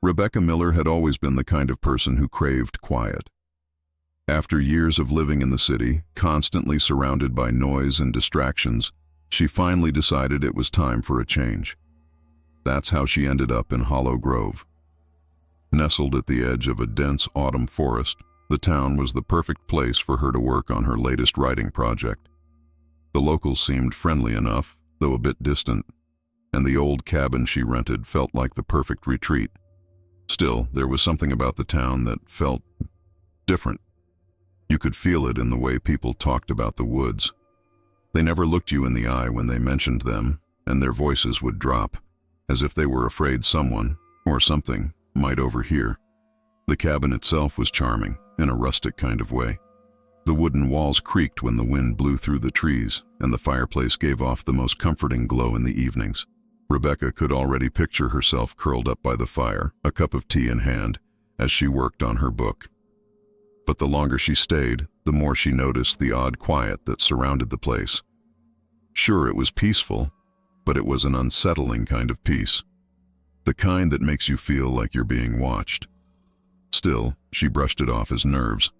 Rebecca Miller had always been the kind of person who craved quiet. After years of living in the city, constantly surrounded by noise and distractions, she finally decided it was time for a change. That's how she ended up in Hollow Grove. Nestled at the edge of a dense autumn forest, the town was the perfect place for her to work on her latest writing project. The locals seemed friendly enough, though a bit distant, and the old cabin she rented felt like the perfect retreat. Still, there was something about the town that felt different. You could feel it in the way people talked about the woods. They never looked you in the eye when they mentioned them, and their voices would drop, as if they were afraid someone, or something, might overhear. The cabin itself was charming, in a rustic kind of way. The wooden walls creaked when the wind blew through the trees, and the fireplace gave off the most comforting glow in the evenings. Rebecca could already picture herself curled up by the fire, a cup of tea in hand, as she worked on her book. But the longer she stayed, the more she noticed the odd quiet that surrounded the place. Sure, it was peaceful, but it was an unsettling kind of peace. The kind that makes you feel like you're being watched. Still, she brushed it off as nerves.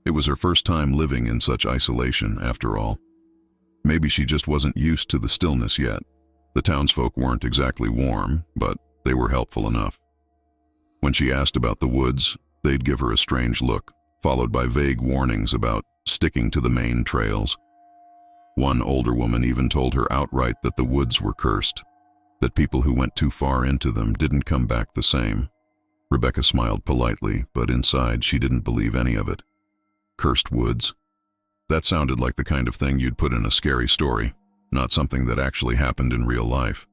It was her first time living in such isolation, after all. Maybe she just wasn't used to the stillness yet. The townsfolk weren't exactly warm, but they were helpful enough. When she asked about the woods, they'd give her a strange look, followed by vague warnings about sticking to the main trails. One older woman even told her outright that the woods were cursed, that people who went too far into them didn't come back the same. Rebecca smiled politely, but inside she didn't believe any of it. Cursed woods? That sounded like the kind of thing you'd put in a scary story, not something that actually happened in real life.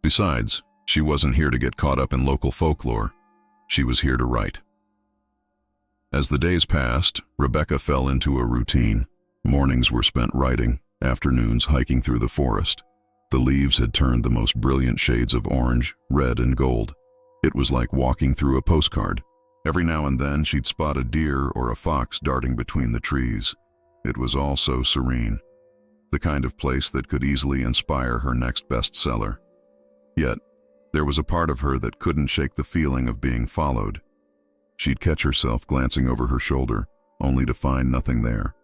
Besides, she wasn't here to get caught up in local folklore. She was here to write. As the days passed, Rebecca fell into a routine. Mornings were spent writing, afternoons hiking through the forest. The leaves had turned the most brilliant shades of orange, red, and gold. It was like walking through a postcard. Every now and then she'd spot a deer or a fox darting between the trees. It was all so serene. The kind of place that could easily inspire her next bestseller. Yet, there was a part of her that couldn't shake the feeling of being followed. She'd catch herself glancing over her shoulder, only to find nothing there.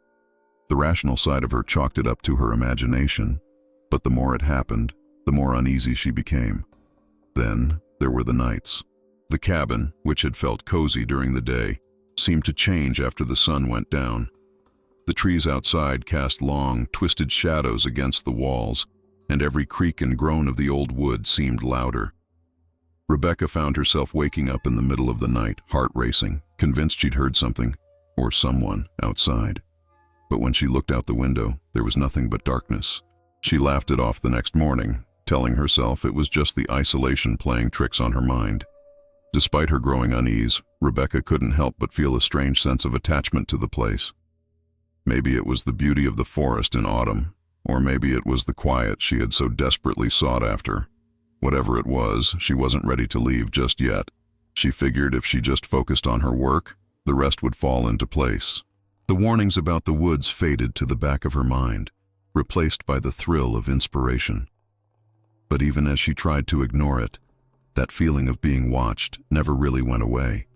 The rational side of her chalked it up to her imagination, but the more it happened, the more uneasy she became. Then, there were the nights. The cabin, which had felt cozy during the day, seemed to change after the sun went down. The trees outside cast long, twisted shadows against the walls, and every creak and groan of the old wood seemed louder. Rebecca found herself waking up in the middle of the night, heart racing, convinced she'd heard something, or someone, outside. But when she looked out the window, there was nothing but darkness. She laughed it off the next morning, telling herself it was just the isolation playing tricks on her mind. Despite her growing unease, Rebecca couldn't help but feel a strange sense of attachment to the place. Maybe it was the beauty of the forest in autumn, or maybe it was the quiet she had so desperately sought after. Whatever it was, she wasn't ready to leave just yet. She figured if she just focused on her work, the rest would fall into place. The warnings about the woods faded to the back of her mind, replaced by the thrill of inspiration. But even as she tried to ignore it, that feeling of being watched never really went away.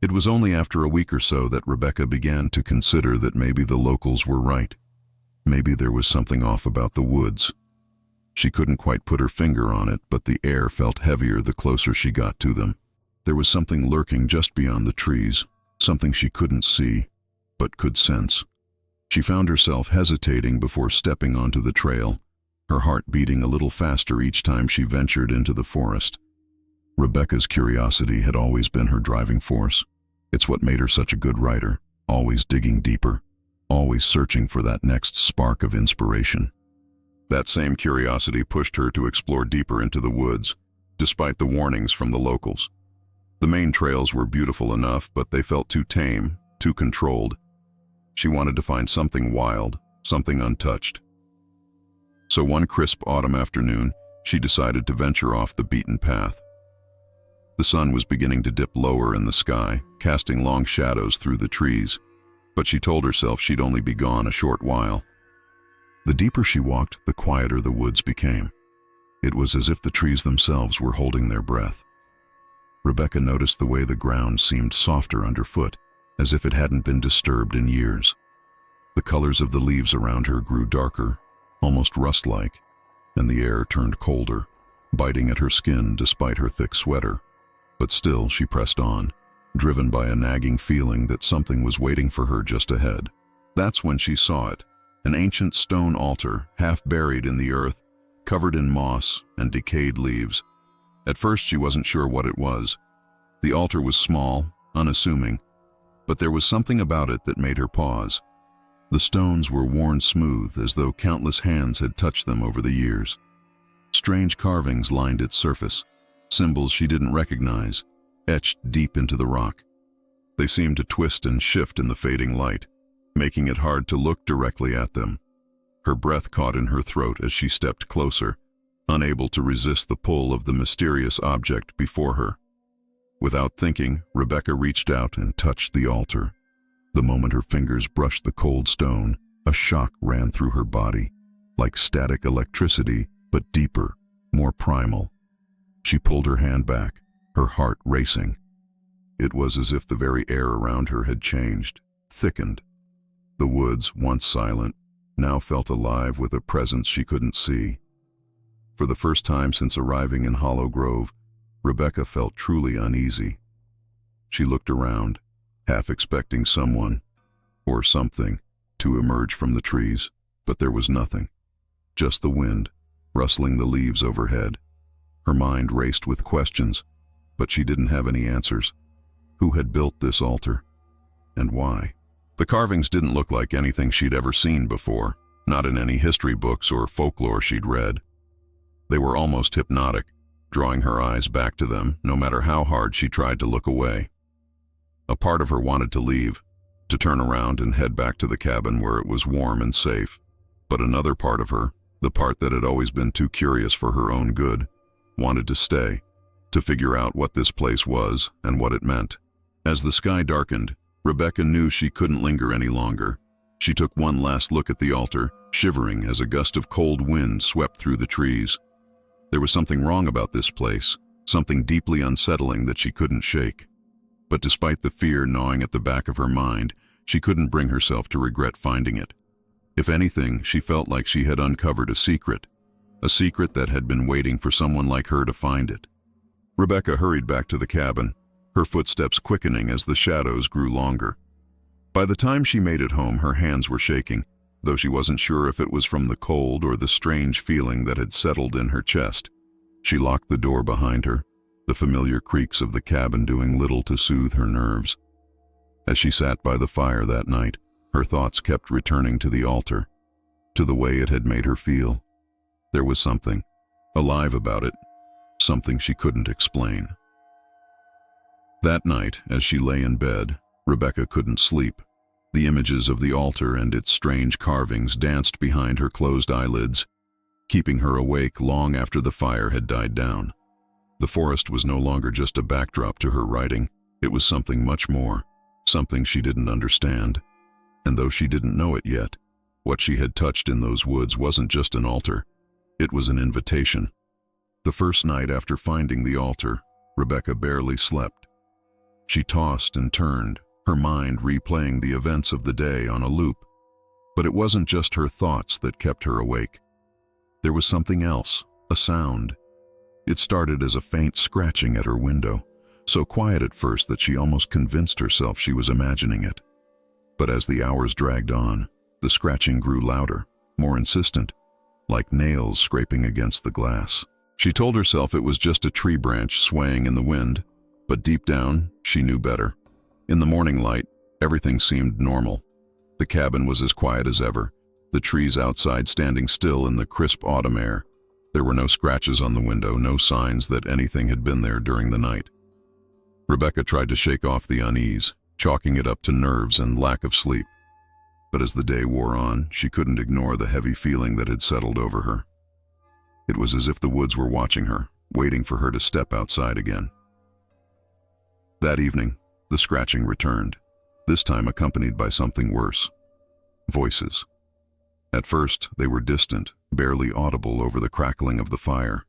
It was only after a week or so that Rebecca began to consider that maybe the locals were right. Maybe there was something off about the woods. She couldn't quite put her finger on it, but the air felt heavier the closer she got to them. There was something lurking just beyond the trees, something she couldn't see, but could sense. She found herself hesitating before stepping onto the trail, her heart beating a little faster each time she ventured into the forest. Rebecca's curiosity had always been her driving force. It's what made her such a good writer, always digging deeper, always searching for that next spark of inspiration. That same curiosity pushed her to explore deeper into the woods, despite the warnings from the locals. The main trails were beautiful enough, but they felt too tame, too controlled. She wanted to find something wild, something untouched. So one crisp autumn afternoon, she decided to venture off the beaten path. The sun was beginning to dip lower in the sky, casting long shadows through the trees, but she told herself she'd only be gone a short while. The deeper she walked, the quieter the woods became. It was as if the trees themselves were holding their breath. Rebecca noticed the way the ground seemed softer underfoot, as if it hadn't been disturbed in years. The colors of the leaves around her grew darker, almost rust-like, and the air turned colder, biting at her skin despite her thick sweater. But still she pressed on, driven by a nagging feeling that something was waiting for her just ahead. That's when she saw it, an ancient stone altar, half buried in the earth, covered in moss and decayed leaves. At first she wasn't sure what it was. The altar was small, unassuming, but there was something about it that made her pause. The stones were worn smooth, as though countless hands had touched them over the years. Strange carvings lined its surface, symbols she didn't recognize, etched deep into the rock. They seemed to twist and shift in the fading light, making it hard to look directly at them. Her breath caught in her throat as she stepped closer, unable to resist the pull of the mysterious object before her. Without thinking, Rebecca reached out and touched the altar. The moment her fingers brushed the cold stone, a shock ran through her body, like static electricity, but deeper, more primal. She pulled her hand back, her heart racing. It was as if the very air around her had changed, thickened. The woods, once silent, now felt alive with a presence she couldn't see. For the first time since arriving in Hollow Grove, Rebecca felt truly uneasy. She looked around, half expecting someone, or something, to emerge from the trees, but there was nothing. Just the wind, rustling the leaves overhead. Her mind raced with questions, but she didn't have any answers. Who had built this altar? And why? The carvings didn't look like anything she'd ever seen before, not in any history books or folklore she'd read. They were almost hypnotic, drawing her eyes back to them, no matter how hard she tried to look away. A part of her wanted to leave, to turn around and head back to the cabin where it was warm and safe. But another part of her, the part that had always been too curious for her own good, wanted to stay, to figure out what this place was and what it meant. As the sky darkened, Rebecca knew she couldn't linger any longer. She took one last look at the altar, shivering as a gust of cold wind swept through the trees. There was something wrong about this place, something deeply unsettling that she couldn't shake. But despite the fear gnawing at the back of her mind, she couldn't bring herself to regret finding it. If anything, she felt like she had uncovered a secret that had been waiting for someone like her to find it. Rebecca hurried back to the cabin, her footsteps quickening as the shadows grew longer. By the time she made it home, her hands were shaking, though she wasn't sure if it was from the cold or the strange feeling that had settled in her chest. She locked the door behind her, the familiar creaks of the cabin doing little to soothe her nerves. As she sat by the fire that night, her thoughts kept returning to the altar, to the way it had made her feel. There was something alive about it, something she couldn't explain. That night, as she lay in bed, Rebecca couldn't sleep. The images of the altar and its strange carvings danced behind her closed eyelids, keeping her awake long after the fire had died down. The forest was no longer just a backdrop to her writing. It was something much more, something she didn't understand. And though she didn't know it yet, what she had touched in those woods wasn't just an altar. It was an invitation. The first night after finding the altar, Rebecca barely slept. She tossed and turned, her mind replaying the events of the day on a loop. But it wasn't just her thoughts that kept her awake. There was something else, a sound. It started as a faint scratching at her window, so quiet at first that she almost convinced herself she was imagining it. But as the hours dragged on, the scratching grew louder, more insistent, like nails scraping against the glass. She told herself it was just a tree branch swaying in the wind, but deep down, she knew better. In the morning light, everything seemed normal. The cabin was as quiet as ever, the trees outside standing still in the crisp autumn air. There were no scratches on the window, no signs that anything had been there during the night. Rebecca tried to shake off the unease, chalking it up to nerves and lack of sleep. But as the day wore on, she couldn't ignore the heavy feeling that had settled over her. It was as if the woods were watching her, waiting for her to step outside again. That evening, the scratching returned, this time accompanied by something worse. Voices. At first, they were distant, barely audible over the crackling of the fire.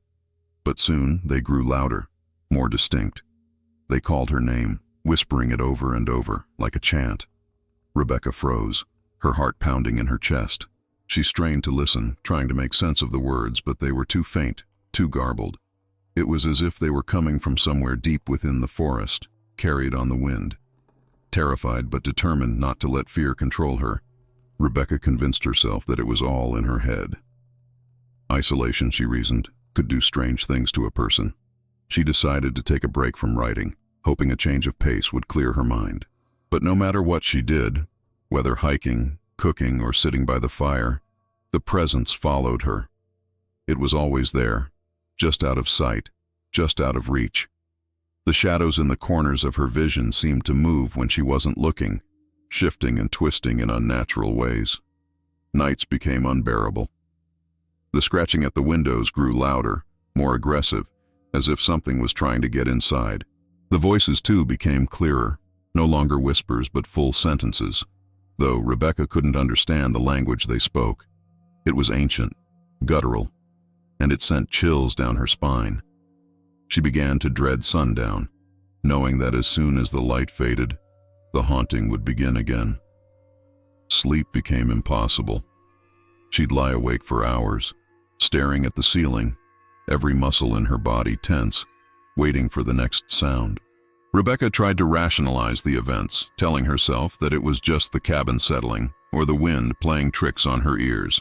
But soon, they grew louder, more distinct. They called her name, whispering it over and over, like a chant. Rebecca froze, her heart pounding in her chest. She strained to listen, trying to make sense of the words, but they were too faint, too garbled. It was as if they were coming from somewhere deep within the forest, carried on the wind. Terrified but determined not to let fear control her, Rebecca convinced herself that it was all in her head. Isolation, she reasoned, could do strange things to a person. She decided to take a break from writing, hoping a change of pace would clear her mind. But no matter what she did, whether hiking, cooking, or sitting by the fire, the presence followed her. It was always there, just out of sight, just out of reach. The shadows in the corners of her vision seemed to move when she wasn't looking, shifting and twisting in unnatural ways. Nights became unbearable. The scratching at the windows grew louder, more aggressive, as if something was trying to get inside. The voices, too, became clearer, no longer whispers but full sentences, though Rebecca couldn't understand the language they spoke. It was ancient, guttural, and it sent chills down her spine. She began to dread sundown, knowing that as soon as the light faded, the haunting would begin again. Sleep became impossible. She'd lie awake for hours, staring at the ceiling, every muscle in her body tense, waiting for the next sound. Rebecca tried to rationalize the events, telling herself that it was just the cabin settling or the wind playing tricks on her ears.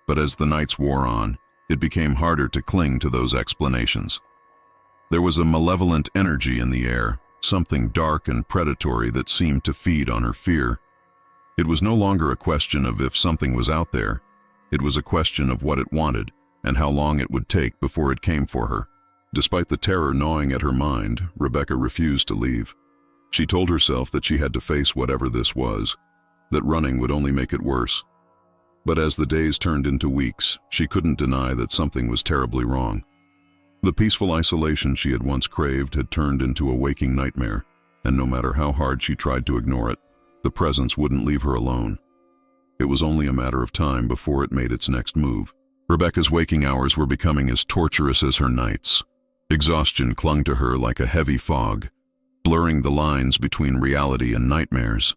But as the nights wore on, it became harder to cling to those explanations. There was a malevolent energy in the air, something dark and predatory that seemed to feed on her fear. It was no longer a question of if something was out there. It was a question of what it wanted and how long it would take before it came for her. Despite the terror gnawing at her mind, Rebecca refused to leave. She told herself that she had to face whatever this was, that running would only make it worse. But as the days turned into weeks, she couldn't deny that something was terribly wrong. The peaceful isolation she had once craved had turned into a waking nightmare, and no matter how hard she tried to ignore it, the presence wouldn't leave her alone. It was only a matter of time before it made its next move. Rebecca's waking hours were becoming as torturous as her nights. Exhaustion clung to her like a heavy fog, blurring the lines between reality and nightmares.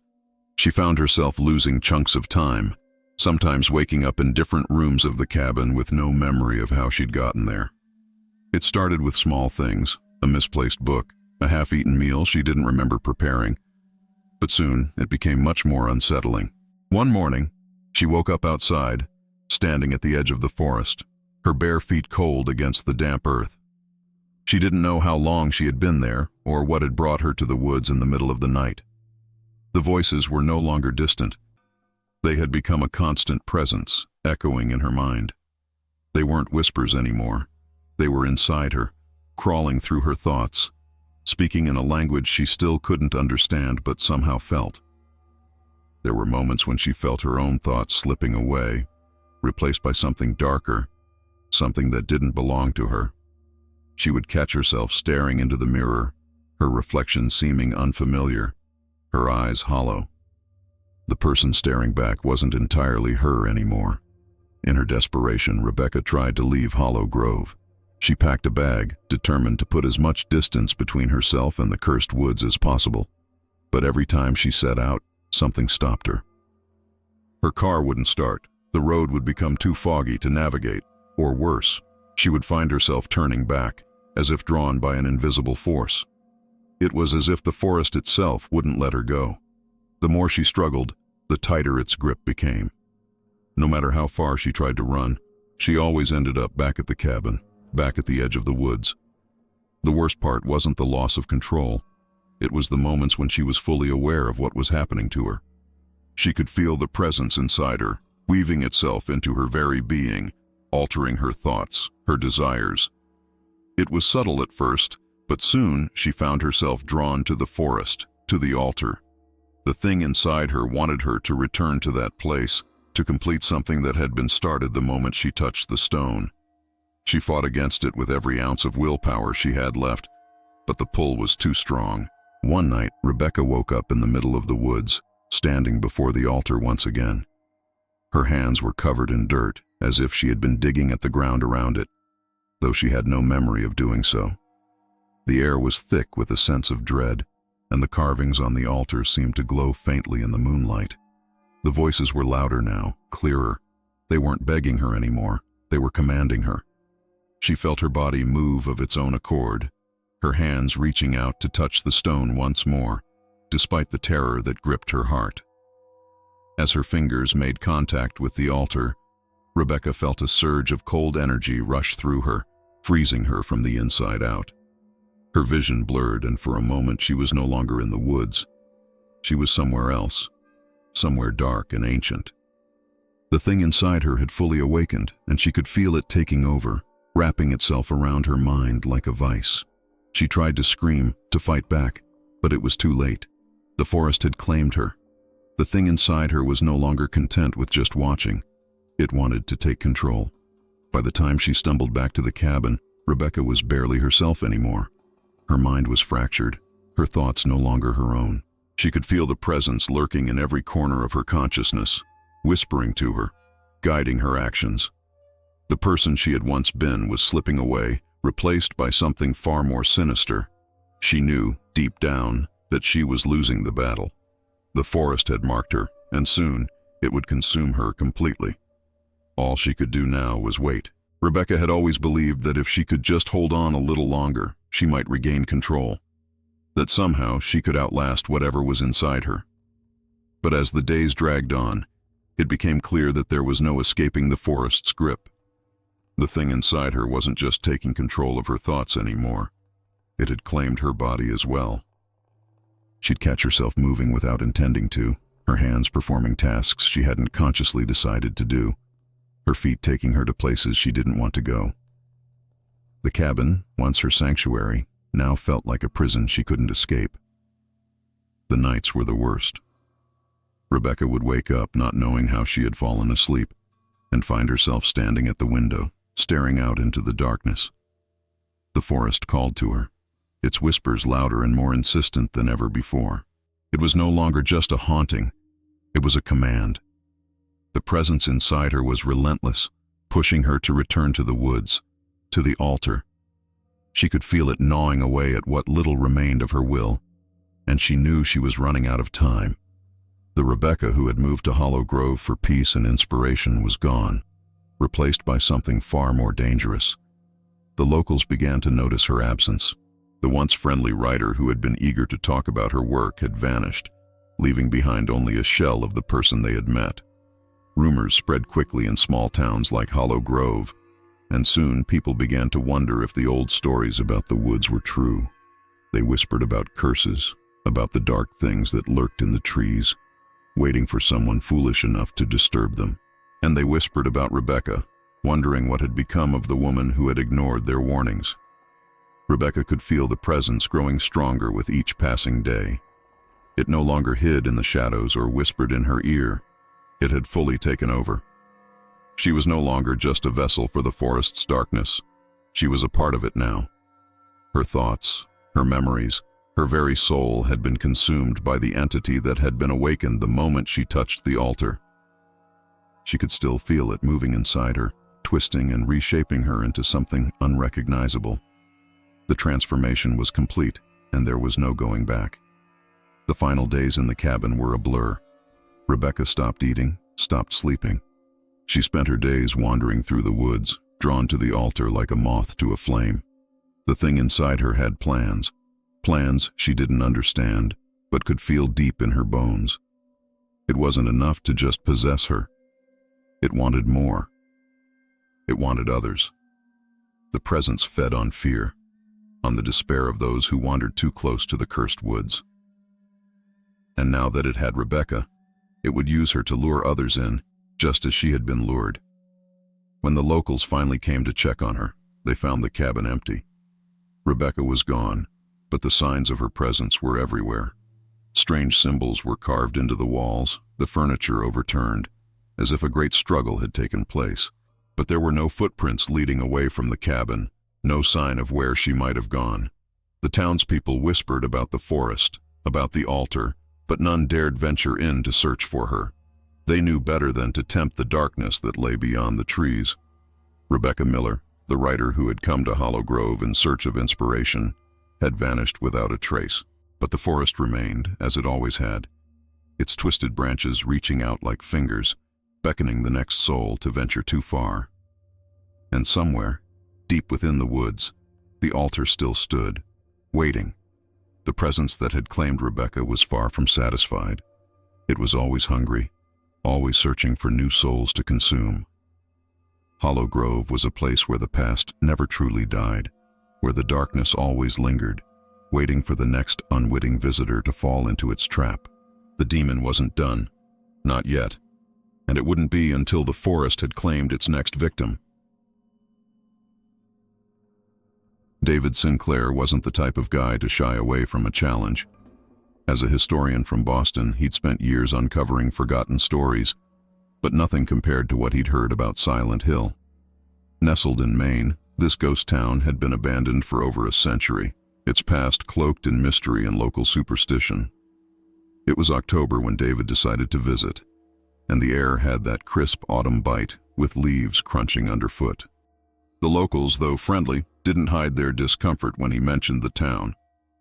She found herself losing chunks of time, sometimes waking up in different rooms of the cabin with no memory of how she'd gotten there. It started with small things, a misplaced book, a half-eaten meal she didn't remember preparing. But soon, it became much more unsettling. One morning, she woke up outside, standing at the edge of the forest, her bare feet cold against the damp earth. She didn't know how long she had been there, or what had brought her to the woods in the middle of the night. The voices were no longer distant. They had become a constant presence, echoing in her mind. They weren't whispers anymore. They were inside her, crawling through her thoughts, speaking in a language she still couldn't understand but somehow felt. There were moments when she felt her own thoughts slipping away, replaced by something darker, something that didn't belong to her. She would catch herself staring into the mirror, her reflection seeming unfamiliar, her eyes hollow. The person staring back wasn't entirely her anymore. In her desperation, Rebecca tried to leave Hollow Grove. She packed a bag, determined to put as much distance between herself and the cursed woods as possible. But every time she set out, something stopped her. Her car wouldn't start. The road would become too foggy to navigate, or worse, she would find herself turning back, as if drawn by an invisible force. It was as if the forest itself wouldn't let her go. The more she struggled, the tighter its grip became. No matter how far she tried to run, she always ended up back at the cabin, back at the edge of the woods. The worst part wasn't the loss of control. It was the moments when she was fully aware of what was happening to her. She could feel the presence inside her, weaving itself into her very being, altering her thoughts, her desires. It was subtle at first, but soon she found herself drawn to the forest, to the altar. The thing inside her wanted her to return to that place, to complete something that had been started the moment she touched the stone. She fought against it with every ounce of willpower she had left, but the pull was too strong. One night, Rebecca woke up in the middle of the woods, standing before the altar once again. Her hands were covered in dirt, as if she had been digging at the ground around it, though she had no memory of doing so. The air was thick with a sense of dread, and the carvings on the altar seemed to glow faintly in the moonlight. The voices were louder now, clearer. They weren't begging her anymore, they were commanding her. She felt her body move of its own accord, her hands reaching out to touch the stone once more, despite the terror that gripped her heart. As her fingers made contact with the altar, Rebecca felt a surge of cold energy rush through her, freezing her from the inside out. Her vision blurred, and for a moment she was no longer in the woods. She was somewhere else, somewhere dark and ancient. The thing inside her had fully awakened, and she could feel it taking over, wrapping itself around her mind like a vice. She tried to scream, to fight back, but it was too late. The forest had claimed her. The thing inside her was no longer content with just watching. It wanted to take control. By the time she stumbled back to the cabin, Rebecca was barely herself anymore. Her mind was fractured, her thoughts no longer her own. She could feel the presence lurking in every corner of her consciousness, whispering to her, guiding her actions. The person she had once been was slipping away, replaced by something far more sinister. She knew, deep down, that she was losing the battle. The forest had marked her, and soon it would consume her completely. All she could do now was wait. Rebecca had always believed that if she could just hold on a little longer, she might regain control. That somehow she could outlast whatever was inside her. But as the days dragged on, it became clear that there was no escaping the forest's grip. The thing inside her wasn't just taking control of her thoughts anymore. It had claimed her body as well. She'd catch herself moving without intending to, her hands performing tasks she hadn't consciously decided to do, her feet taking her to places she didn't want to go. The cabin, once her sanctuary, now felt like a prison she couldn't escape. The nights were the worst. Rebecca would wake up not knowing how she had fallen asleep, and find herself standing at the window, staring out into the darkness. The forest called to her, its whispers louder and more insistent than ever before. It was no longer just a haunting, it was a command. The presence inside her was relentless, pushing her to return to the woods, to the altar. She could feel it gnawing away at what little remained of her will, and she knew she was running out of time. The Rebecca who had moved to Hollow Grove for peace and inspiration was gone, replaced by something far more dangerous. The locals began to notice her absence. The once friendly writer who had been eager to talk about her work had vanished, leaving behind only a shell of the person they had met. Rumors spread quickly in small towns like Hollow Grove, and soon people began to wonder if the old stories about the woods were true. They whispered about curses, about the dark things that lurked in the trees, waiting for someone foolish enough to disturb them. And they whispered about Rebecca, wondering what had become of the woman who had ignored their warnings. Rebecca could feel the presence growing stronger with each passing day. It no longer hid in the shadows or whispered in her ear. It had fully taken over. She was no longer just a vessel for the forest's darkness. She was a part of it now. Her thoughts, her memories, her very soul had been consumed by the entity that had been awakened the moment she touched the altar. She could still feel it moving inside her, twisting and reshaping her into something unrecognizable. The transformation was complete, and there was no going back. The final days in the cabin were a blur. Rebecca stopped eating, stopped sleeping. She spent her days wandering through the woods, drawn to the altar like a moth to a flame. The thing inside her had plans she didn't understand, but could feel deep in her bones. It wasn't enough to just possess her. It wanted more. It wanted others. The presence fed on fear, on the despair of those who wandered too close to the cursed woods. And now that it had Rebecca, it would use her to lure others in, just as she had been lured. When the locals finally came to check on her, they found the cabin empty. Rebecca was gone, but the signs of her presence were everywhere. Strange symbols were carved into the walls, the furniture overturned, as if a great struggle had taken place. But there were no footprints leading away from the cabin, no sign of where she might have gone. The townspeople whispered about the forest, about the altar, but none dared venture in to search for her. They knew better than to tempt the darkness that lay beyond the trees. Rebecca Miller, the writer who had come to Hollow Grove in search of inspiration, had vanished without a trace. But the forest remained, as it always had, its twisted branches reaching out like fingers, beckoning the next soul to venture too far. And somewhere, deep within the woods, the altar still stood, waiting. The presence that had claimed Rebecca was far from satisfied. It was always hungry, always searching for new souls to consume. Hollow Grove was a place where the past never truly died, where the darkness always lingered, waiting for the next unwitting visitor to fall into its trap. The demon wasn't done, not yet, and it wouldn't be until the forest had claimed its next victim. David Sinclair wasn't the type of guy to shy away from a challenge. As a historian from Boston, he'd spent years uncovering forgotten stories, but nothing compared to what he'd heard about Silent Hill. Nestled in Maine, this ghost town had been abandoned for over a century, its past cloaked in mystery and local superstition. It was October when David decided to visit, and the air had that crisp autumn bite, with leaves crunching underfoot. The locals, though friendly, didn't hide their discomfort when he mentioned the town.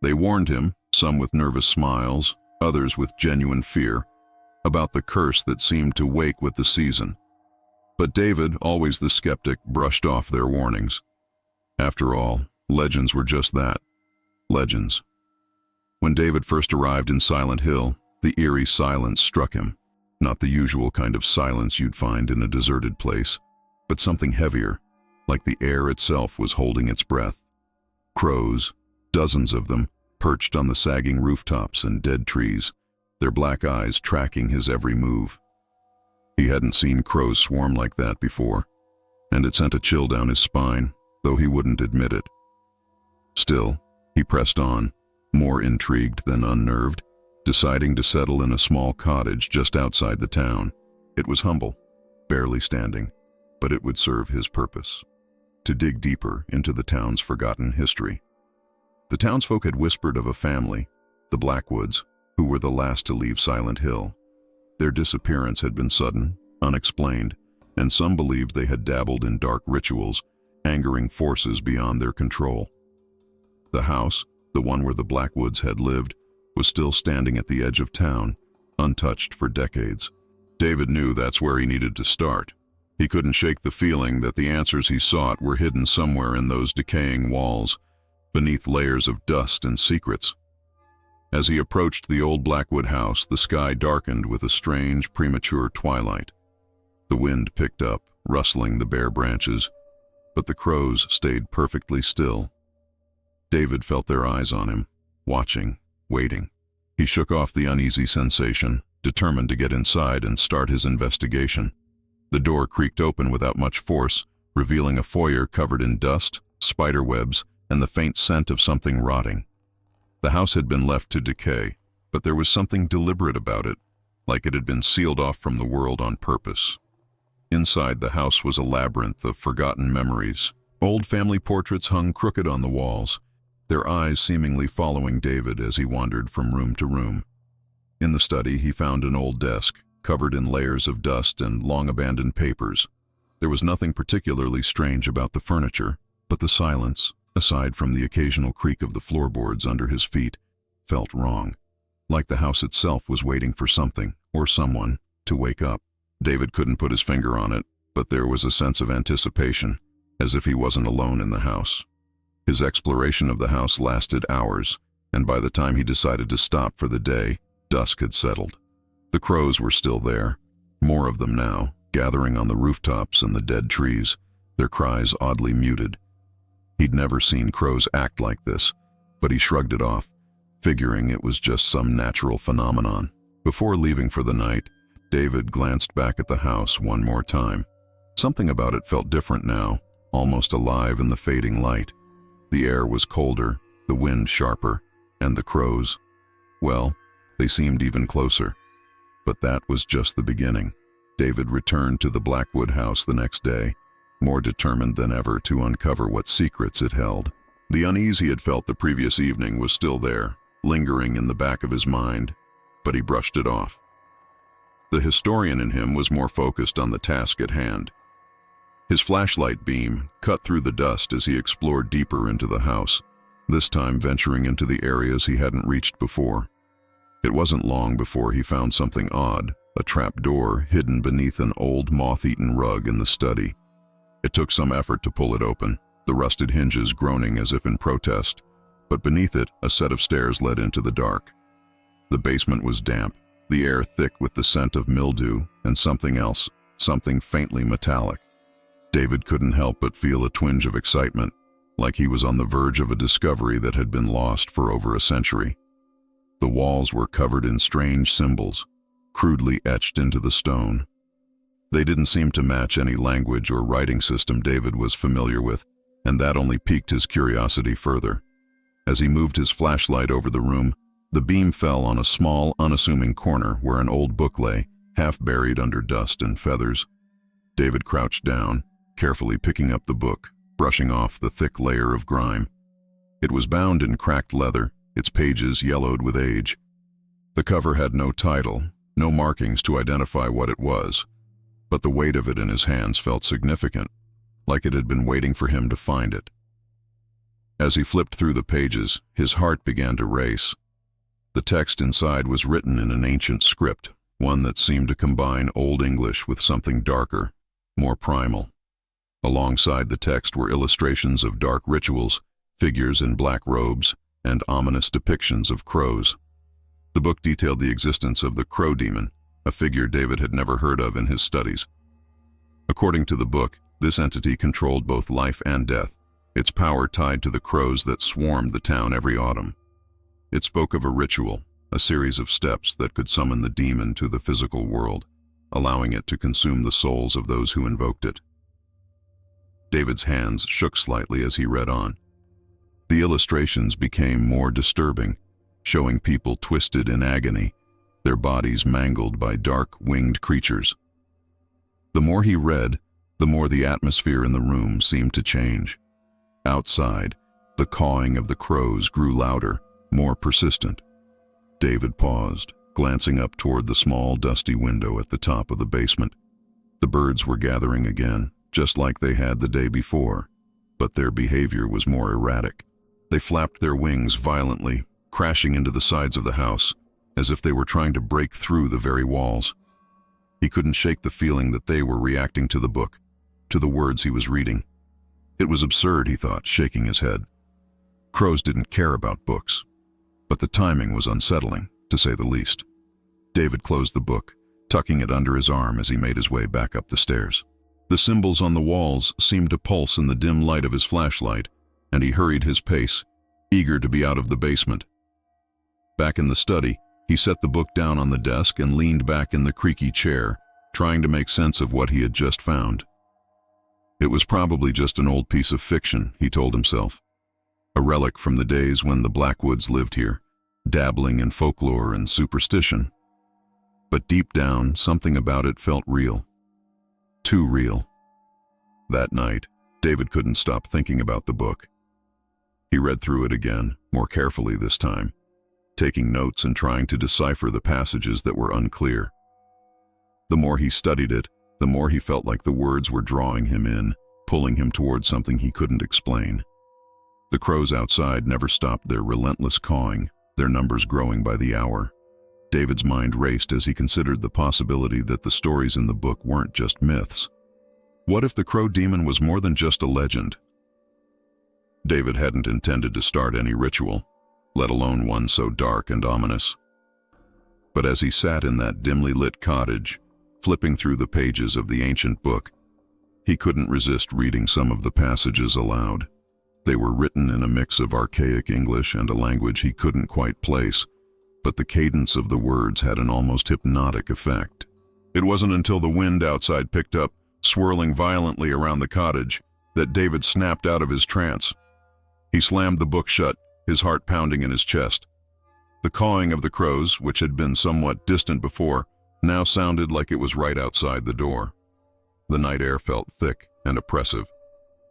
They warned him, some with nervous smiles, others with genuine fear, about the curse that seemed to wake with the season. But David, always the skeptic, brushed off their warnings. After all, legends were just that, legends. When David first arrived in Silent Hill, the eerie silence struck him. Not the usual kind of silence you'd find in a deserted place, but something heavier, like the air itself was holding its breath. Crows, dozens of them, perched on the sagging rooftops and dead trees, their black eyes tracking his every move. He hadn't seen crows swarm like that before, and it sent a chill down his spine, though he wouldn't admit it. Still, he pressed on, more intrigued than unnerved, deciding to settle in a small cottage just outside the town. It was humble, barely standing, but it would serve his purpose: to dig deeper into the town's forgotten history. The townsfolk had whispered of a family, the Blackwoods, who were the last to leave Silent Hill. Their disappearance had been sudden, unexplained, and some believed they had dabbled in dark rituals, angering forces beyond their control. The house, the one where the Blackwoods had lived, was still standing at the edge of town, untouched for decades. David knew that's where he needed to start. He couldn't shake the feeling that the answers he sought were hidden somewhere in those decaying walls, beneath layers of dust and secrets. As he approached the old Blackwood house, the sky darkened with a strange, premature twilight. The wind picked up, rustling the bare branches, but the crows stayed perfectly still. David felt their eyes on him, watching, waiting. He shook off the uneasy sensation, determined to get inside and start his investigation. The door creaked open without much force, revealing a foyer covered in dust, spider webs, and the faint scent of something rotting. The house had been left to decay, but there was something deliberate about it, like it had been sealed off from the world on purpose. Inside the house was a labyrinth of forgotten memories. Old family portraits hung crooked on the walls, their eyes seemingly following David as he wandered from room to room. In the study, he found an old desk, covered in layers of dust and long-abandoned papers. There was nothing particularly strange about the furniture, but the silence, aside from the occasional creak of the floorboards under his feet, felt wrong, like the house itself was waiting for something, or someone, to wake up. David couldn't put his finger on it, but there was a sense of anticipation, as if he wasn't alone in the house. His exploration of the house lasted hours, and by the time he decided to stop for the day, dusk had settled. The crows were still there, more of them now, gathering on the rooftops and the dead trees, their cries oddly muted. He'd never seen crows act like this, but he shrugged it off, figuring it was just some natural phenomenon. Before leaving for the night, David glanced back at the house one more time. Something about it felt different now, almost alive in the fading light. The air was colder, the wind sharper, and the crows, well, they seemed even closer. But that was just the beginning. David returned to the Blackwood house the next day, more determined than ever to uncover what secrets it held. The unease he had felt the previous evening was still there, lingering in the back of his mind, but he brushed it off. The historian in him was more focused on the task at hand. His flashlight beam cut through the dust as he explored deeper into the house, this time venturing into the areas he hadn't reached before. It wasn't long before he found something odd, a trap door hidden beneath an old moth-eaten rug in the study. It took some effort to pull it open, the rusted hinges groaning as if in protest, but beneath it, a set of stairs led into the dark. The basement was damp, the air thick with the scent of mildew and something else, something faintly metallic. David couldn't help but feel a twinge of excitement, like he was on the verge of a discovery that had been lost for over a century. The walls were covered in strange symbols, crudely etched into the stone. They didn't seem to match any language or writing system David was familiar with, and that only piqued his curiosity further. As he moved his flashlight over the room, the beam fell on a small, unassuming corner where an old book lay, half buried under dust and feathers. David crouched down, carefully picking up the book, brushing off the thick layer of grime. It was bound in cracked leather, its pages yellowed with age. The cover had no title, no markings to identify what it was, but the weight of it in his hands felt significant, like it had been waiting for him to find it. As he flipped through the pages, his heart began to race. The text inside was written in an ancient script, one that seemed to combine Old English with something darker, more primal. Alongside the text were illustrations of dark rituals, figures in black robes, and ominous depictions of crows. The book detailed the existence of the Crow Demon, a figure David had never heard of in his studies. According to the book, this entity controlled both life and death, its power tied to the crows that swarmed the town every autumn. It spoke of a ritual, a series of steps that could summon the demon to the physical world, allowing it to consume the souls of those who invoked it. David's hands shook slightly as he read on. The illustrations became more disturbing, showing people twisted in agony, their bodies mangled by dark, winged creatures. The more he read, the more the atmosphere in the room seemed to change. Outside, the cawing of the crows grew louder, more persistent. David paused, glancing up toward the small, dusty window at the top of the basement. The birds were gathering again, just like they had the day before, but their behavior was more erratic. They flapped their wings violently, crashing into the sides of the house, as if they were trying to break through the very walls. He couldn't shake the feeling that they were reacting to the book, to the words he was reading. It was absurd, he thought, shaking his head. Crows didn't care about books, but the timing was unsettling, to say the least. David closed the book, tucking it under his arm as he made his way back up the stairs. The symbols on the walls seemed to pulse in the dim light of his flashlight, and he hurried his pace, eager to be out of the basement. Back in the study, he set the book down on the desk and leaned back in the creaky chair, trying to make sense of what he had just found. It was probably just an old piece of fiction, he told himself. A relic from the days when the Blackwoods lived here, dabbling in folklore and superstition. But deep down, something about it felt real. Too real. That night, David couldn't stop thinking about the book. He read through it again, more carefully this time, taking notes and trying to decipher the passages that were unclear. The more he studied it, the more he felt like the words were drawing him in, pulling him towards something he couldn't explain. The crows outside never stopped their relentless cawing, their numbers growing by the hour. David's mind raced as he considered the possibility that the stories in the book weren't just myths. What if the Crow Demon was more than just a legend? David hadn't intended to start any ritual, let alone one so dark and ominous. But as he sat in that dimly lit cottage, flipping through the pages of the ancient book, he couldn't resist reading some of the passages aloud. They were written in a mix of archaic English and a language he couldn't quite place, but the cadence of the words had an almost hypnotic effect. It wasn't until the wind outside picked up, swirling violently around the cottage, that David snapped out of his trance. He slammed the book shut, his heart pounding in his chest. The cawing of the crows, which had been somewhat distant before, now sounded like it was right outside the door. The night air felt thick and oppressive,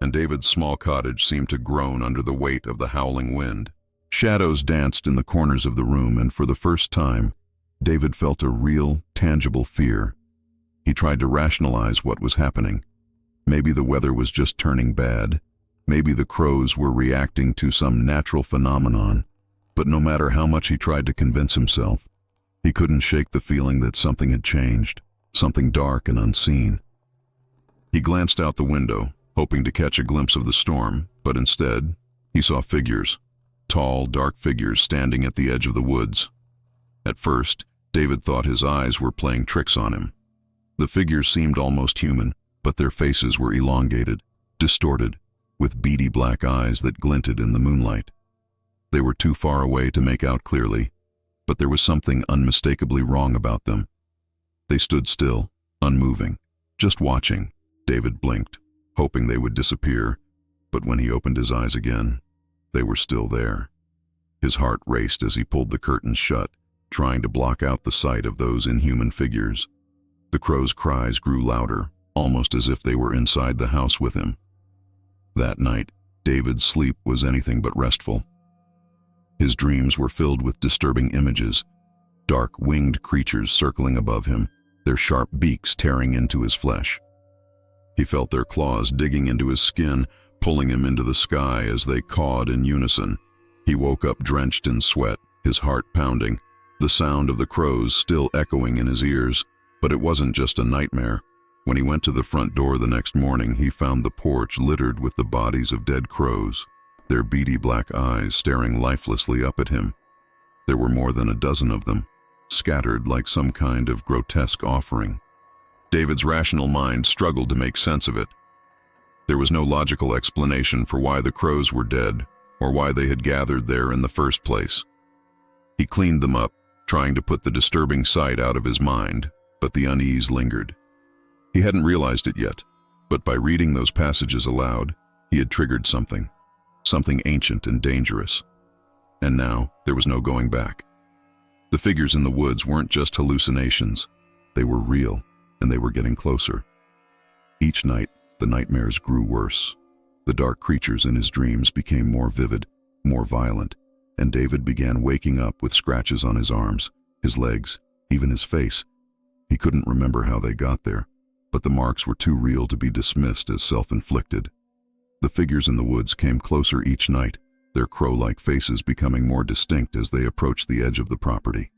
and David's small cottage seemed to groan under the weight of the howling wind. Shadows danced in the corners of the room, and for the first time, David felt a real, tangible fear. He tried to rationalize what was happening. Maybe the weather was just turning bad. Maybe the crows were reacting to some natural phenomenon, but no matter how much he tried to convince himself, he couldn't shake the feeling that something had changed, something dark and unseen. He glanced out the window, hoping to catch a glimpse of the storm, but instead, he saw figures, tall, dark figures standing at the edge of the woods. At first, David thought his eyes were playing tricks on him. The figures seemed almost human, but their faces were elongated, distorted, with beady black eyes that glinted in the moonlight. They were too far away to make out clearly, but there was something unmistakably wrong about them. They stood still, unmoving, just watching. David blinked, hoping they would disappear, but when he opened his eyes again, they were still there. His heart raced as he pulled the curtains shut, trying to block out the sight of those inhuman figures. The crows' cries grew louder, almost as if they were inside the house with him. That night, David's sleep was anything but restful. His dreams were filled with disturbing images, dark winged creatures circling above him, their sharp beaks tearing into his flesh. He felt their claws digging into his skin, pulling him into the sky as they cawed in unison. He woke up drenched in sweat, his heart pounding, the sound of the crows still echoing in his ears. But it wasn't just a nightmare. When he went to the front door the next morning, he found the porch littered with the bodies of dead crows, their beady black eyes staring lifelessly up at him. There were more than a dozen of them, scattered like some kind of grotesque offering. David's rational mind struggled to make sense of it. There was no logical explanation for why the crows were dead, or why they had gathered there in the first place. He cleaned them up, trying to put the disturbing sight out of his mind, but the unease lingered. He hadn't realized it yet, but by reading those passages aloud, he had triggered something ancient and dangerous. And now, there was no going back. The figures in the woods weren't just hallucinations. They were real, and they were getting closer. Each night, the nightmares grew worse. The dark creatures in his dreams became more vivid, more violent, and David began waking up with scratches on his arms, his legs, even his face. He couldn't remember how they got there, but the marks were too real to be dismissed as self-inflicted. The figures in the woods came closer each night, their crow-like faces becoming more distinct as they approached the edge of the property.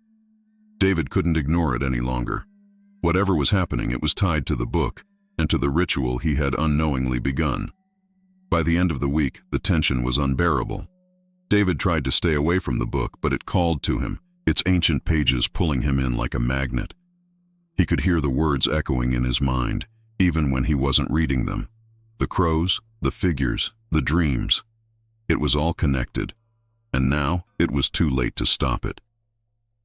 David couldn't ignore it any longer. Whatever was happening, it was tied to the book and to the ritual he had unknowingly begun. By the end of the week, the tension was unbearable. David tried to stay away from the book, but it called to him, its ancient pages pulling him in like a magnet. He could hear the words echoing in his mind, even when he wasn't reading them. The crows, the figures, the dreams. It was all connected, and now it was too late to stop it.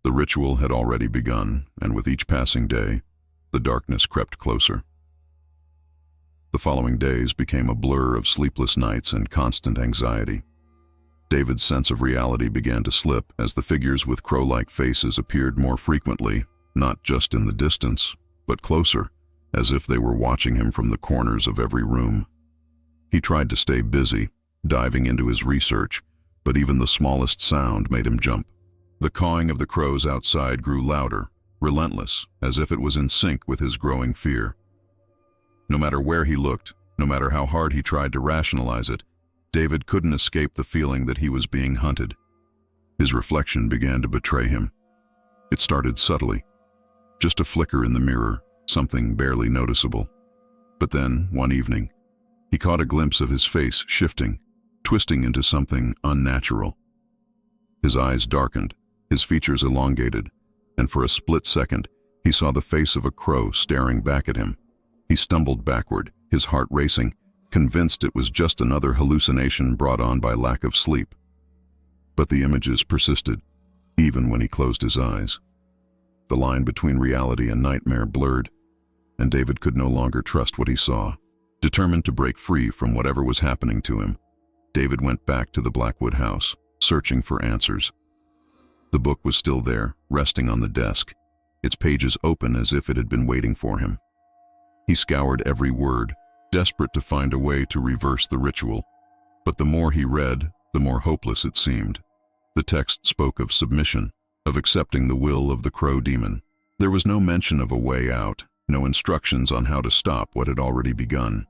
The ritual had already begun, and with each passing day, the darkness crept closer. The following days became a blur of sleepless nights and constant anxiety. David's sense of reality began to slip as the figures with crow-like faces appeared more frequently, not just in the distance, but closer, as if they were watching him from the corners of every room. He tried to stay busy, diving into his research, but even the smallest sound made him jump. The cawing of the crows outside grew louder, relentless, as if it was in sync with his growing fear. No matter where he looked, no matter how hard he tried to rationalize it, David couldn't escape the feeling that he was being hunted. His reflection began to betray him. It started subtly, just a flicker in the mirror, something barely noticeable. But then, one evening, he caught a glimpse of his face shifting, twisting into something unnatural. His eyes darkened, his features elongated, and for a split second, he saw the face of a crow staring back at him. He stumbled backward, his heart racing, convinced it was just another hallucination brought on by lack of sleep. But the images persisted, even when he closed his eyes. The line between reality and nightmare blurred, and David could no longer trust what he saw. Determined to break free from whatever was happening to him, David went back to the Blackwood house, searching for answers. The book was still there, resting on the desk, its pages open as if it had been waiting for him. He scoured every word, desperate to find a way to reverse the ritual. But the more he read, the more hopeless it seemed. The text spoke of submission, of accepting the will of the crow demon. There was no mention of a way out, no instructions on how to stop what had already begun.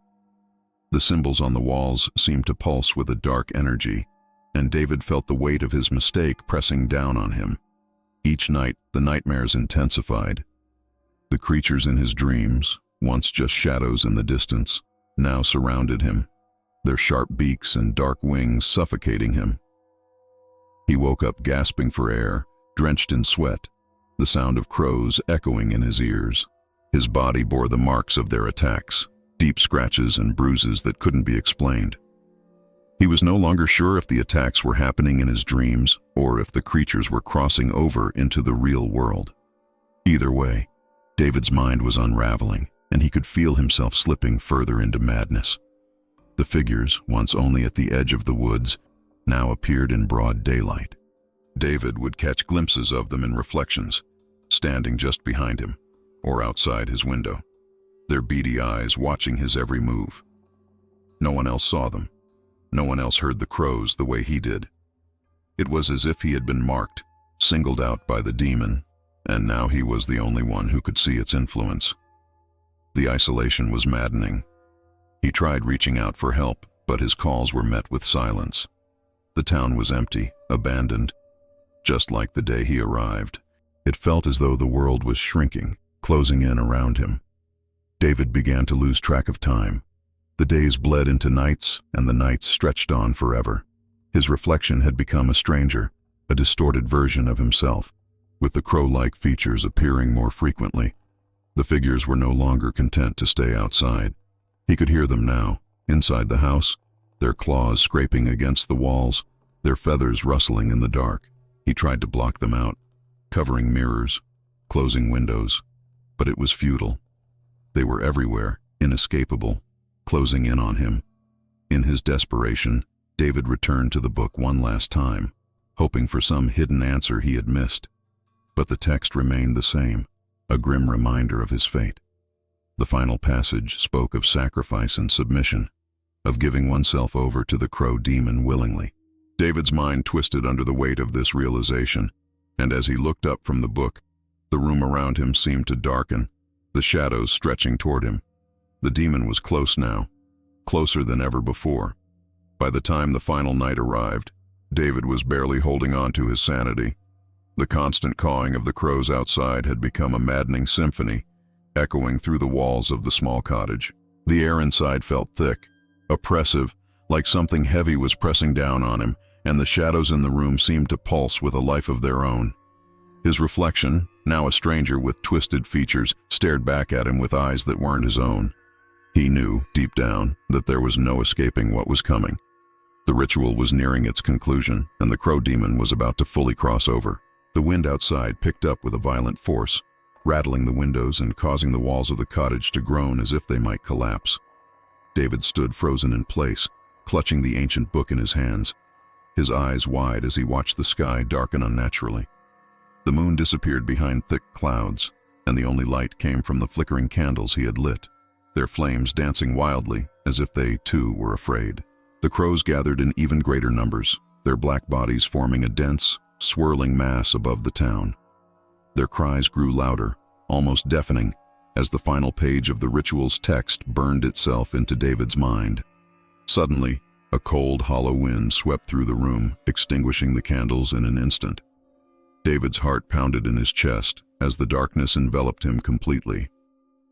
The symbols on the walls seemed to pulse with a dark energy, and David felt the weight of his mistake pressing down on him. Each night, the nightmares intensified. The creatures in his dreams, once just shadows in the distance, now surrounded him, their sharp beaks and dark wings suffocating him. He woke up gasping for air, drenched in sweat, the sound of crows echoing in his ears. His body bore the marks of their attacks, deep scratches and bruises that couldn't be explained. He was no longer sure if the attacks were happening in his dreams or if the creatures were crossing over into the real world. Either way, David's mind was unraveling, and he could feel himself slipping further into madness. The figures, once only at the edge of the woods, now appeared in broad daylight. David would catch glimpses of them in reflections, standing just behind him, or outside his window, their beady eyes watching his every move. No one else saw them. No one else heard the crows the way he did. It was as if he had been marked, singled out by the demon, and now he was the only one who could see its influence. The isolation was maddening. He tried reaching out for help, but his calls were met with silence. The town was empty, abandoned, just like the day he arrived. It felt as though the world was shrinking, closing in around him. David began to lose track of time. The days bled into nights, and the nights stretched on forever. His reflection had become a stranger, a distorted version of himself, with the crow-like features appearing more frequently. The figures were no longer content to stay outside. He could hear them now, inside the house, their claws scraping against the walls, their feathers rustling in the dark. He tried to block them out, covering mirrors, closing windows, but it was futile. They were everywhere, inescapable, closing in on him. In his desperation, David returned to the book one last time, hoping for some hidden answer he had missed. But the text remained the same, a grim reminder of his fate. The final passage spoke of sacrifice and submission, of giving oneself over to the crow demon willingly. David's mind twisted under the weight of this realization, and as he looked up from the book, the room around him seemed to darken, the shadows stretching toward him. The demon was close now, closer than ever before. By the time the final night arrived, David was barely holding on to his sanity. The constant cawing of the crows outside had become a maddening symphony, echoing through the walls of the small cottage. The air inside felt thick, oppressive, like something heavy was pressing down on him, and the shadows in the room seemed to pulse with a life of their own. His reflection, now a stranger with twisted features, stared back at him with eyes that weren't his own. He knew, deep down, that there was no escaping what was coming. The ritual was nearing its conclusion, and the crow demon was about to fully cross over. The wind outside picked up with a violent force, rattling the windows and causing the walls of the cottage to groan as if they might collapse. David stood frozen in place, clutching the ancient book in his hands, his eyes wide as he watched the sky darken unnaturally. The moon disappeared behind thick clouds, and the only light came from the flickering candles he had lit, their flames dancing wildly as if they, too, were afraid. The crows gathered in even greater numbers, their black bodies forming a dense, swirling mass above the town. Their cries grew louder, almost deafening, as the final page of the ritual's text burned itself into David's mind. Suddenly, a cold, hollow wind swept through the room, extinguishing the candles in an instant. David's heart pounded in his chest as the darkness enveloped him completely.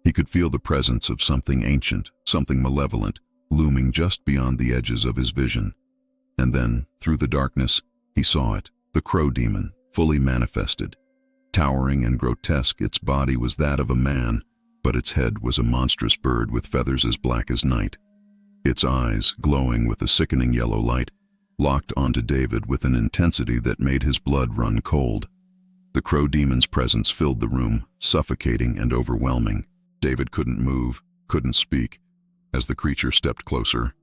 He could feel the presence of something ancient, something malevolent, looming just beyond the edges of his vision. And then, through the darkness, he saw it, the crow demon, fully manifested. Towering and grotesque, its body was that of a man, but its head was a monstrous bird with feathers as black as night. Its eyes, glowing with a sickening yellow light, locked onto David with an intensity that made his blood run cold. The crow demon's presence filled the room, suffocating and overwhelming. David couldn't move, couldn't speak, as the creature stepped closer.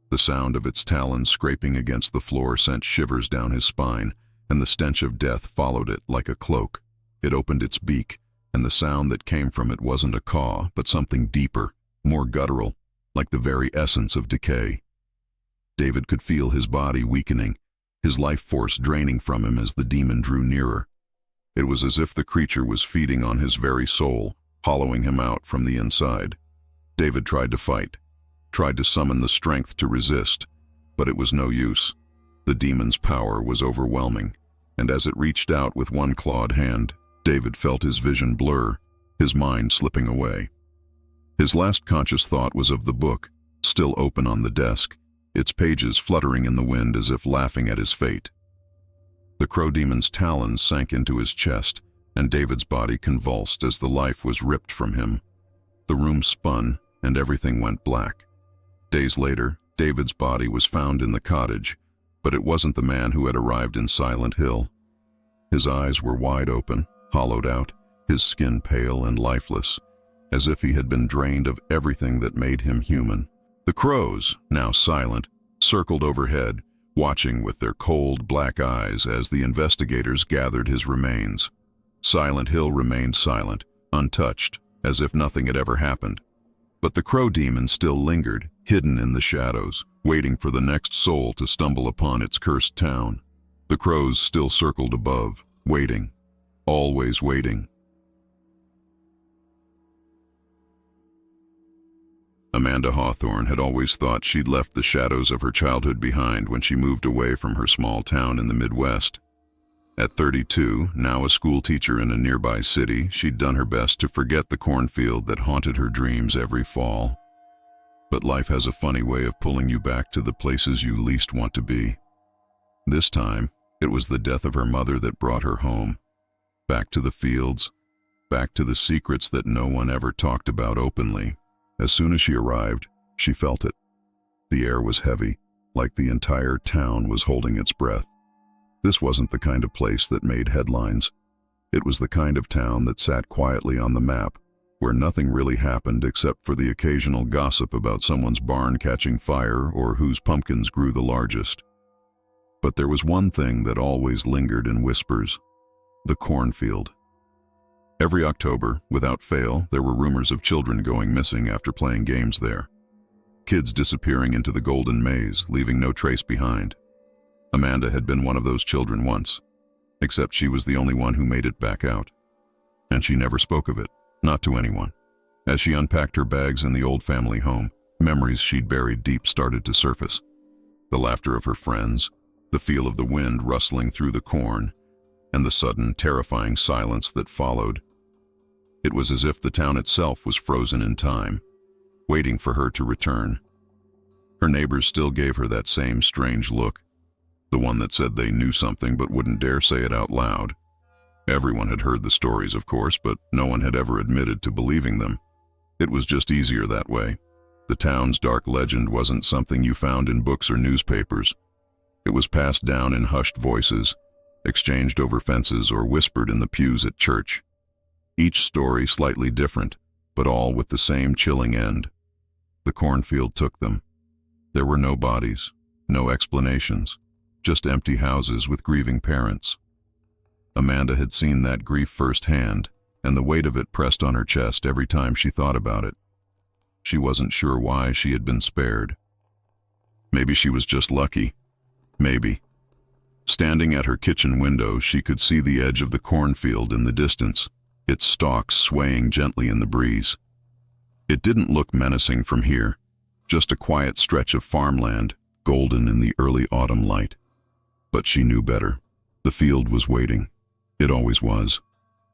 The sound of its talons scraping against the floor sent shivers down his spine, and the stench of death followed it like a cloak. It opened its beak, and the sound that came from it wasn't a caw, but something deeper, more guttural, like the very essence of decay. David could feel his body weakening, his life force draining from him as the demon drew nearer. It was as if the creature was feeding on his very soul, hollowing him out from the inside. David tried to fight. tried to summon the strength to resist, but it was no use. The demon's power was overwhelming, and as it reached out with one clawed hand, David felt his vision blur, his mind slipping away. His last conscious thought was of the book, still open on the desk, its pages fluttering in the wind as if laughing at his fate. The crow demon's talons sank into his chest, and David's body convulsed as the life was ripped from him. The room spun, and everything went black. Days later, David's body was found in the cottage, but it wasn't the man who had arrived in Silent Hill. His eyes were wide open, hollowed out, his skin pale and lifeless, as if he had been drained of everything that made him human. The crows, now silent, circled overhead, watching with their cold, black eyes as the investigators gathered his remains. Silent Hill remained silent, untouched, as if nothing had ever happened. But the crow demon still lingered, hidden in the shadows, waiting for the next soul to stumble upon its cursed town. The crows still circled above, waiting, always waiting. Amanda Hawthorne had always thought she'd left the shadows of her childhood behind when she moved away from her small town in the Midwest. At 32, now a school teacher in a nearby city, she'd done her best to forget the cornfield that haunted her dreams every fall. But life has a funny way of pulling you back to the places you least want to be. This time, it was the death of her mother that brought her home. Back to the fields, back to the secrets that no one ever talked about openly. As soon as she arrived, she felt it. The air was heavy, like the entire town was holding its breath. This wasn't the kind of place that made headlines. It was the kind of town that sat quietly on the map, where nothing really happened except for the occasional gossip about someone's barn catching fire or whose pumpkins grew the largest. But there was one thing that always lingered in whispers: the cornfield. Every October, without fail, there were rumors of children going missing after playing games there. Kids disappearing into the golden maze, leaving no trace behind. Amanda had been one of those children once, except she was the only one who made it back out. And she never spoke of it, not to anyone. As she unpacked her bags in the old family home, memories she'd buried deep started to surface. The laughter of her friends, the feel of the wind rustling through the corn, and the sudden, terrifying silence that followed. It was as if the town itself was frozen in time, waiting for her to return. Her neighbors still gave her that same strange look, the one that said they knew something but wouldn't dare say it out loud. Everyone had heard the stories, of course, but no one had ever admitted to believing them. It was just easier that way. The town's dark legend wasn't something you found in books or newspapers. It was passed down in hushed voices, exchanged over fences or whispered in the pews at church. Each story slightly different, but all with the same chilling end. The cornfield took them. There were no bodies, no explanations, just empty houses with grieving parents. Amanda had seen that grief firsthand, and the weight of it pressed on her chest every time she thought about it. She wasn't sure why she had been spared. Maybe she was just lucky. Maybe. Standing at her kitchen window, she could see the edge of the cornfield in the distance, its stalks swaying gently in the breeze. It didn't look menacing from here, just a quiet stretch of farmland, golden in the early autumn light. But she knew better. The field was waiting. It always was.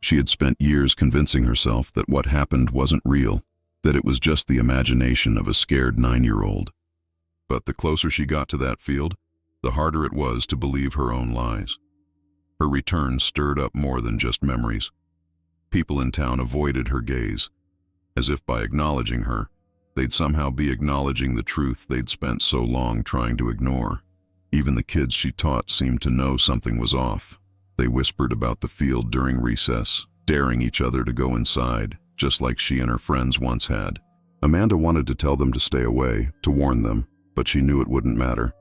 She had spent years convincing herself that what happened wasn't real, that it was just the imagination of a scared 9-year-old. But the closer she got to that field, the harder it was to believe her own lies. Her return stirred up more than just memories. People in town avoided her gaze, as if by acknowledging her, they'd somehow be acknowledging the truth they'd spent so long trying to ignore. Even the kids she taught seemed to know something was off. They whispered about the field during recess, daring each other to go inside, just like she and her friends once had. Amanda wanted to tell them to stay away, to warn them, but she knew it wouldn't matter.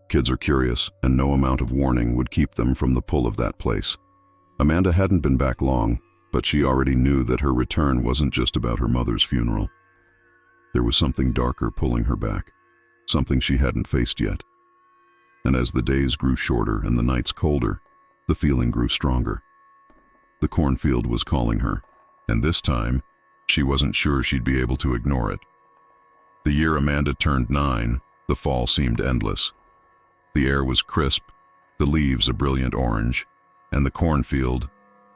Kids are curious, and no amount of warning would keep them from the pull of that place. Amanda hadn't been back long, but she already knew that her return wasn't just about her mother's funeral. There was something darker pulling her back, something she hadn't faced yet. And as the days grew shorter and the nights colder, the feeling grew stronger. The cornfield was calling her, and this time, she wasn't sure she'd be able to ignore it. The year Amanda turned 9, the fall seemed endless. The air was crisp, the leaves a brilliant orange, and the cornfield,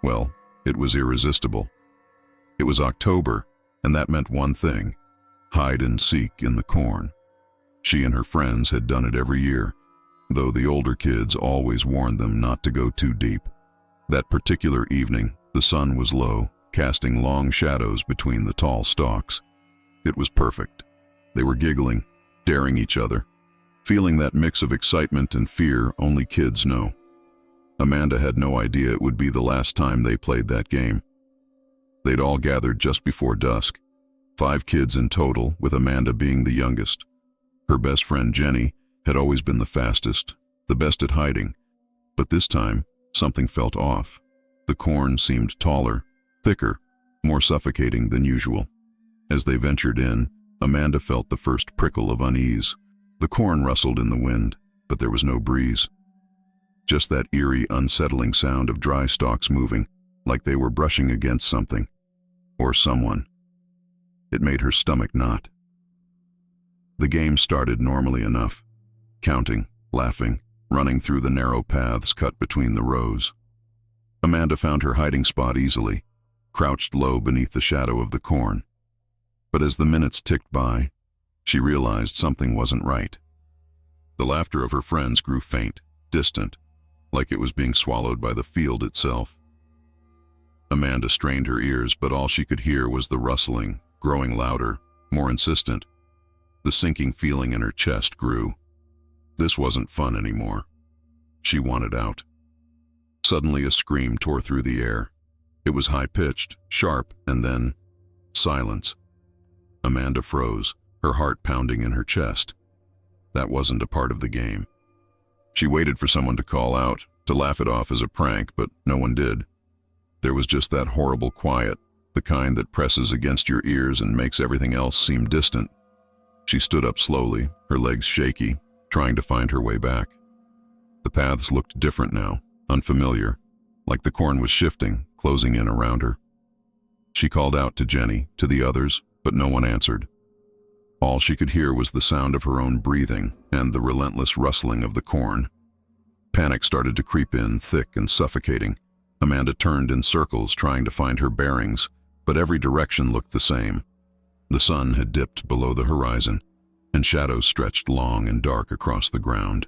well, it was irresistible. It was October, and that meant one thing: hide and seek in the corn. She and her friends had done it every year, though the older kids always warned them not to go too deep. That particular evening, the sun was low, casting long shadows between the tall stalks. It was perfect. They were giggling, daring each other, feeling that mix of excitement and fear only kids know. Amanda had no idea it would be the last time they played that game. They'd all gathered just before dusk, 5 kids in total, with Amanda being the youngest. Her best friend Jenny had always been the fastest, the best at hiding, but this time something felt off. The corn seemed taller, thicker, more suffocating than usual. As they ventured in, Amanda felt the first prickle of unease. The corn rustled in the wind, but there was no breeze. Just that eerie, unsettling sound of dry stalks moving, like they were brushing against something, or someone. It made her stomach knot. The game started normally enough, counting, laughing, running through the narrow paths cut between the rows. Amanda found her hiding spot easily, crouched low beneath the shadow of the corn. But as the minutes ticked by, she realized something wasn't right. The laughter of her friends grew faint, distant, like it was being swallowed by the field itself. Amanda strained her ears, but all she could hear was the rustling, growing louder, more insistent. The sinking feeling in her chest grew. This wasn't fun anymore. She wanted out. Suddenly a scream tore through the air. It was high-pitched, sharp, and then silence. Amanda froze, her heart pounding in her chest. That wasn't a part of the game. She waited for someone to call out, to laugh it off as a prank, but no one did. There was just that horrible quiet, the kind that presses against your ears and makes everything else seem distant. She stood up slowly, her legs shaky, trying to find her way back. The paths looked different now, unfamiliar, like the corn was shifting, closing in around her. She called out to Jenny, to the others, but no one answered. All she could hear was the sound of her own breathing and the relentless rustling of the corn. Panic started to creep in, thick and suffocating. Amanda turned in circles, trying to find her bearings, but every direction looked the same. The sun had dipped below the horizon, and shadows stretched long and dark across the ground.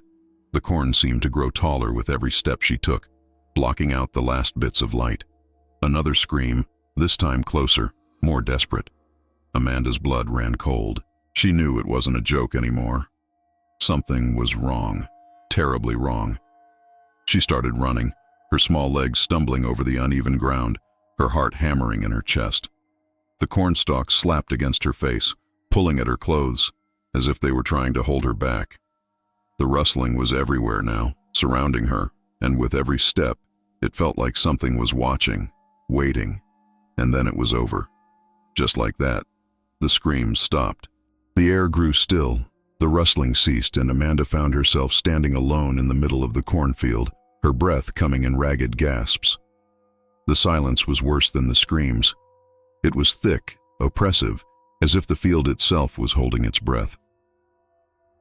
The corn seemed to grow taller with every step she took, blocking out the last bits of light. Another scream, this time closer, more desperate. Amanda's blood ran cold. She knew it wasn't a joke anymore. Something was wrong, terribly wrong. She started running, her small legs stumbling over the uneven ground, her heart hammering in her chest. The cornstalks slapped against her face, pulling at her clothes, as if they were trying to hold her back. The rustling was everywhere now, surrounding her, and with every step, it felt like something was watching, waiting, and then it was over. Just like that, the screams stopped. The air grew still, the rustling ceased, and Amanda found herself standing alone in the middle of the cornfield, her breath coming in ragged gasps. The silence was worse than the screams. It was thick, oppressive, as if the field itself was holding its breath.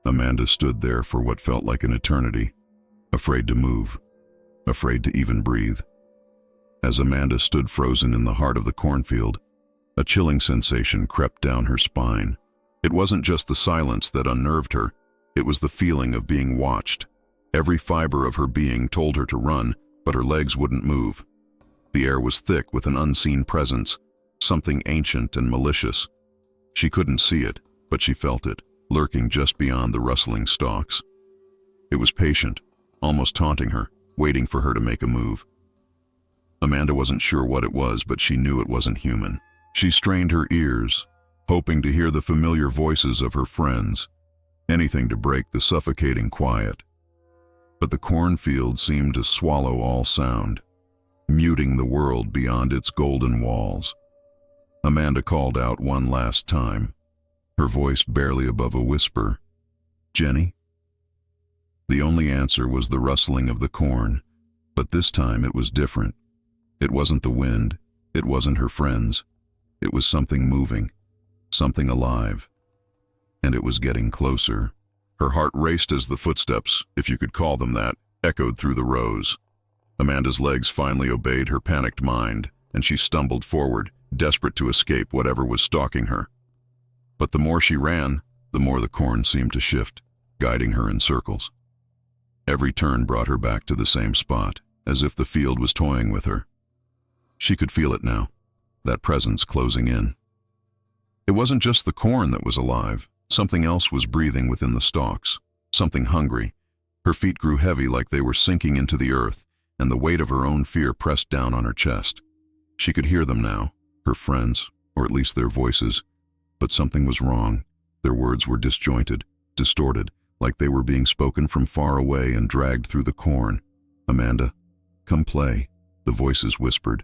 Amanda stood there for what felt like an eternity, afraid to move, afraid to even breathe. As Amanda stood frozen in the heart of the cornfield, a chilling sensation crept down her spine. It wasn't just the silence that unnerved her, it was the feeling of being watched. Every fiber of her being told her to run, but her legs wouldn't move. The air was thick with an unseen presence, something ancient and malicious. She couldn't see it, but she felt it, lurking just beyond the rustling stalks. It was patient, almost taunting her, waiting for her to make a move. Amanda wasn't sure what it was, but she knew it wasn't human. She strained her ears, hoping to hear the familiar voices of her friends, anything to break the suffocating quiet. But the cornfield seemed to swallow all sound, muting the world beyond its golden walls. Amanda called out one last time, her voice barely above a whisper, "Jenny?" The only answer was the rustling of the corn, but this time it was different. It wasn't the wind, it wasn't her friends. It was something moving, something alive. and it was getting closer. Her heart raced as the footsteps, if you could call them that, echoed through the rows. Amanda's legs finally obeyed her panicked mind, and she stumbled forward, desperate to escape whatever was stalking her. But the more she ran, the more the corn seemed to shift, guiding her in circles. Every turn brought her back to the same spot, as if the field was toying with her. She could feel it now, that presence closing in. It wasn't just the corn that was alive. Something else was breathing within the stalks, something hungry. Her feet grew heavy like they were sinking into the earth, and the weight of her own fear pressed down on her chest. She could hear them now, her friends, or at least their voices. But something was wrong. Their words were disjointed, distorted, like they were being spoken from far away and dragged through the corn. "Amanda, come play," the voices whispered,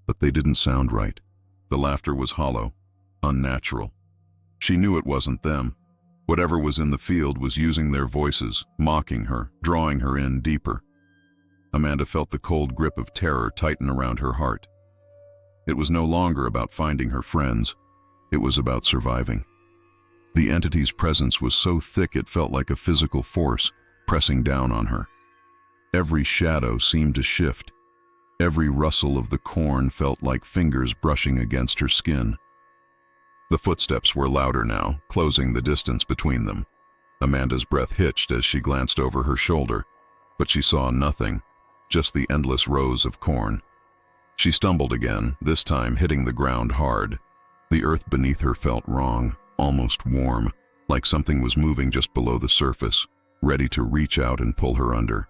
but they didn't sound right. The laughter was hollow, unnatural. She knew it wasn't them. Whatever was in the field was using their voices, mocking her, drawing her in deeper. Amanda felt the cold grip of terror tighten around her heart. It was no longer about finding her friends. It was about surviving. The entity's presence was so thick it felt like a physical force pressing down on her. Every shadow seemed to shift. Every rustle of the corn felt like fingers brushing against her skin. The footsteps were louder now, closing the distance between them. Amanda's breath hitched as she glanced over her shoulder, but she saw nothing, just the endless rows of corn. She stumbled again, this time hitting the ground hard. The earth beneath her felt wrong, almost warm, like something was moving just below the surface, ready to reach out and pull her under.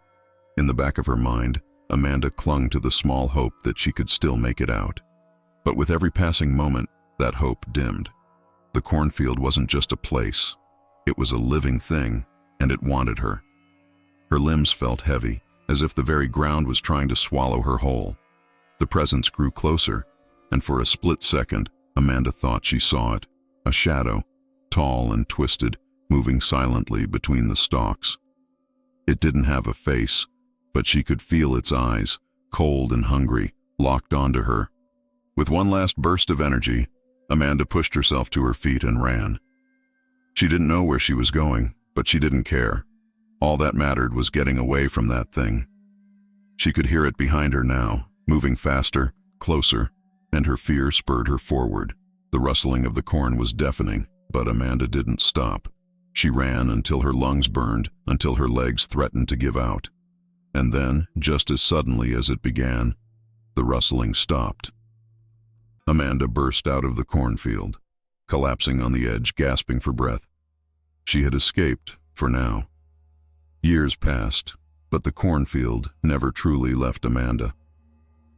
In the back of her mind, Amanda clung to the small hope that she could still make it out. But with every passing moment, that hope dimmed. The cornfield wasn't just a place. It was a living thing, and it wanted her. Her limbs felt heavy, as if the very ground was trying to swallow her whole. The presence grew closer, and for a split second, Amanda thought she saw it, a shadow, tall and twisted, moving silently between the stalks. It didn't have a face, but she could feel its eyes, cold and hungry, locked onto her. With one last burst of energy, Amanda pushed herself to her feet and ran. She didn't know where she was going, but she didn't care. All that mattered was getting away from that thing. She could hear it behind her now, moving faster, closer, and her fear spurred her forward. The rustling of the corn was deafening, but Amanda didn't stop. She ran until her lungs burned, until her legs threatened to give out. And then, just as suddenly as it began, the rustling stopped. Amanda burst out of the cornfield, collapsing on the edge, gasping for breath. She had escaped, for now. Years passed, but the cornfield never truly left Amanda.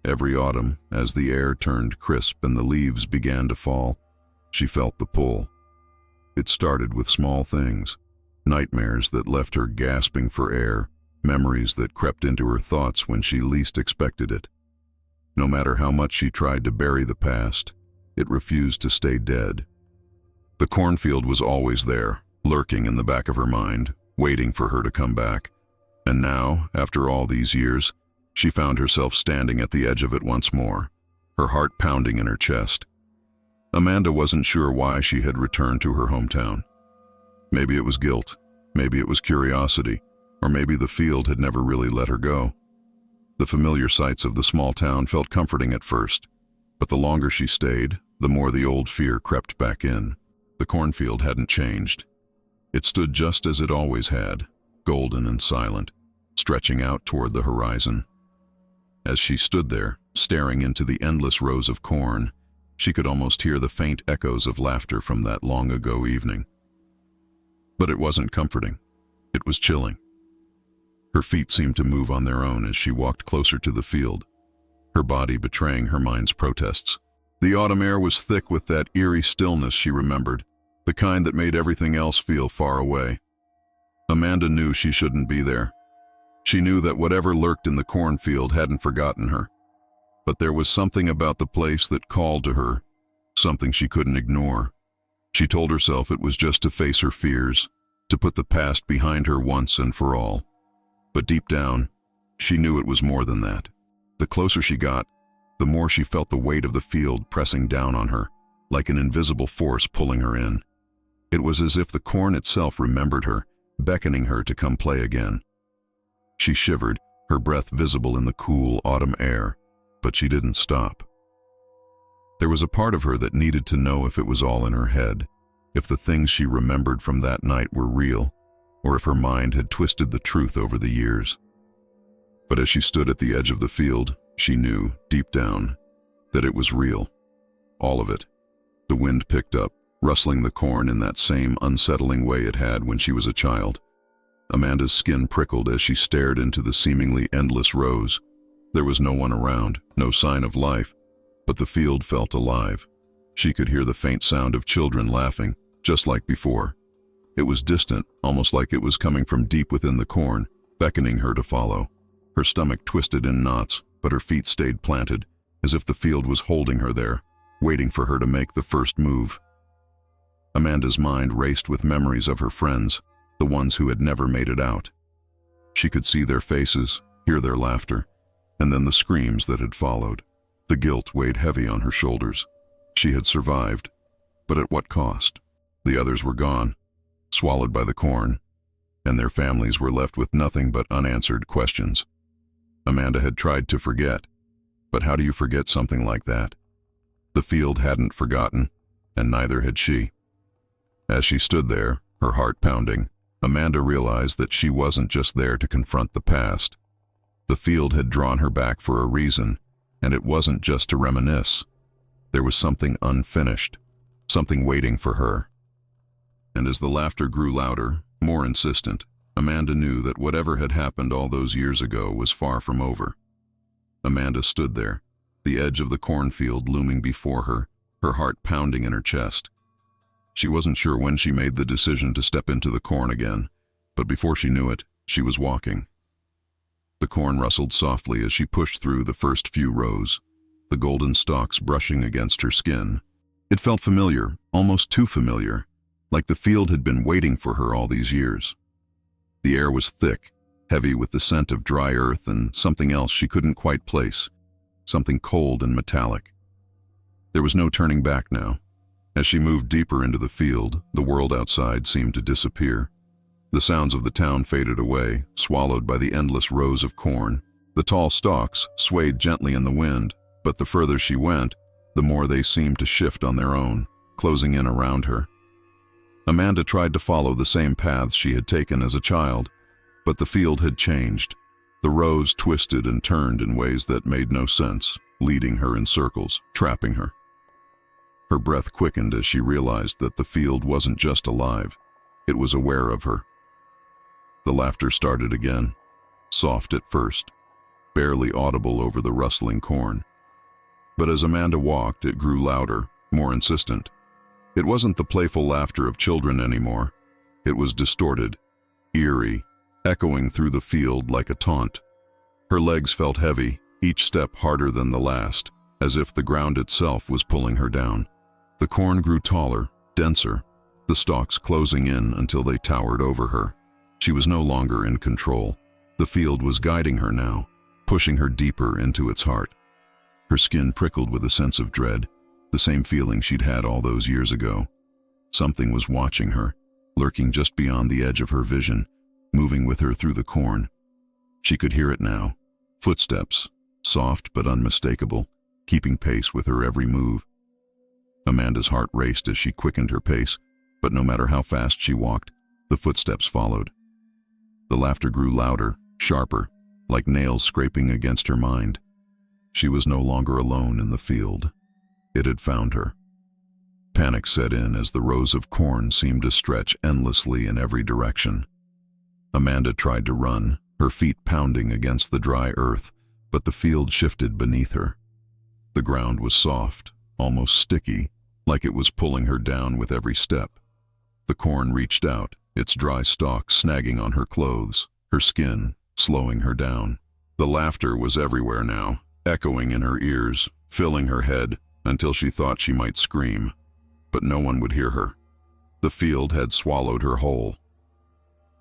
Every autumn, as the air turned crisp and the leaves began to fall, she felt the pull. It started with small things, nightmares that left her gasping for air, memories that crept into her thoughts when she least expected it. No matter how much she tried to bury the past, it refused to stay dead. The cornfield was always there, lurking in the back of her mind, waiting for her to come back. And now, after all these years, she found herself standing at the edge of it once more, her heart pounding in her chest. Amanda wasn't sure why she had returned to her hometown. Maybe it was guilt, maybe it was curiosity, or maybe the field had never really let her go. The familiar sights of the small town felt comforting at first, but the longer she stayed, the more the old fear crept back in. The cornfield hadn't changed. It stood just as it always had, golden and silent, stretching out toward the horizon. As she stood there, staring into the endless rows of corn, she could almost hear the faint echoes of laughter from that long-ago evening. But it wasn't comforting. It was chilling. Her feet seemed to move on their own as she walked closer to the field, her body betraying her mind's protests. The autumn air was thick with that eerie stillness she remembered, the kind that made everything else feel far away. Amanda knew she shouldn't be there. She knew that whatever lurked in the cornfield hadn't forgotten her. But there was something about the place that called to her, something she couldn't ignore. She told herself it was just to face her fears, to put the past behind her once and for all. But deep down, she knew it was more than that. The closer she got, the more she felt the weight of the field pressing down on her, like an invisible force pulling her in. It was as if the corn itself remembered her, beckoning her to come play again. She shivered, her breath visible in the cool autumn air, but she didn't stop. There was a part of her that needed to know if it was all in her head, if the things she remembered from that night were real, or if her mind had twisted the truth over the years. But as she stood at the edge of the field, she knew, deep down, that it was real. All of it. The wind picked up, rustling the corn in that same unsettling way it had when she was a child. Amanda's skin prickled as she stared into the seemingly endless rows. There was no one around, no sign of life, but the field felt alive. She could hear the faint sound of children laughing, just like before. It was distant, almost like it was coming from deep within the corn, beckoning her to follow. Her stomach twisted in knots, but her feet stayed planted, as if the field was holding her there, waiting for her to make the first move. Amanda's mind raced with memories of her friends, the ones who had never made it out. She could see their faces, hear their laughter, and then the screams that had followed. The guilt weighed heavy on her shoulders. She had survived, but at what cost? The others were gone, swallowed by the corn, and their families were left with nothing but unanswered questions. Amanda had tried to forget, but how do you forget something like that? The field hadn't forgotten, and neither had she. As she stood there, her heart pounding, Amanda realized that she wasn't just there to confront the past. The field had drawn her back for a reason, and it wasn't just to reminisce. There was something unfinished, something waiting for her. And as the laughter grew louder, more insistent, Amanda knew that whatever had happened all those years ago was far from over. Amanda stood there, the edge of the cornfield looming before her, her heart pounding in her chest. She wasn't sure when she made the decision to step into the corn again, but before she knew it, she was walking. The corn rustled softly as she pushed through the first few rows, the golden stalks brushing against her skin. It felt familiar, almost too familiar, like the field had been waiting for her all these years. The air was thick, heavy with the scent of dry earth and something else she couldn't quite place, something cold and metallic. There was no turning back now. As she moved deeper into the field, the world outside seemed to disappear. The sounds of the town faded away, swallowed by the endless rows of corn. The tall stalks swayed gently in the wind, but the further she went, the more they seemed to shift on their own, closing in around her. Amanda tried to follow the same paths she had taken as a child, but the field had changed. The rows twisted and turned in ways that made no sense, leading her in circles, trapping her. Her breath quickened as she realized that the field wasn't just alive, it was aware of her. The laughter started again, soft at first, barely audible over the rustling corn. But as Amanda walked, it grew louder, more insistent. It wasn't the playful laughter of children anymore. It was distorted, eerie, echoing through the field like a taunt. Her legs felt heavy, each step harder than the last, as if the ground itself was pulling her down. The corn grew taller, denser, the stalks closing in until they towered over her. She was no longer in control. The field was guiding her now, pushing her deeper into its heart. Her skin prickled with a sense of dread, the same feeling she'd had all those years ago. Something was watching her, lurking just beyond the edge of her vision, moving with her through the corn. She could hear it now, footsteps, soft but unmistakable, keeping pace with her every move. Amanda's heart raced as she quickened her pace, but no matter how fast she walked, the footsteps followed. The laughter grew louder, sharper, like nails scraping against her mind. She was no longer alone in the field. It had found her. Panic set in as the rows of corn seemed to stretch endlessly in every direction. Amanda tried to run, her feet pounding against the dry earth, but the field shifted beneath her. The ground was soft, almost sticky, like it was pulling her down with every step. The corn reached out, its dry stalk snagging on her clothes, her skin, slowing her down. The laughter was everywhere now, echoing in her ears, filling her head, until she thought she might scream. But no one would hear her. The field had swallowed her whole.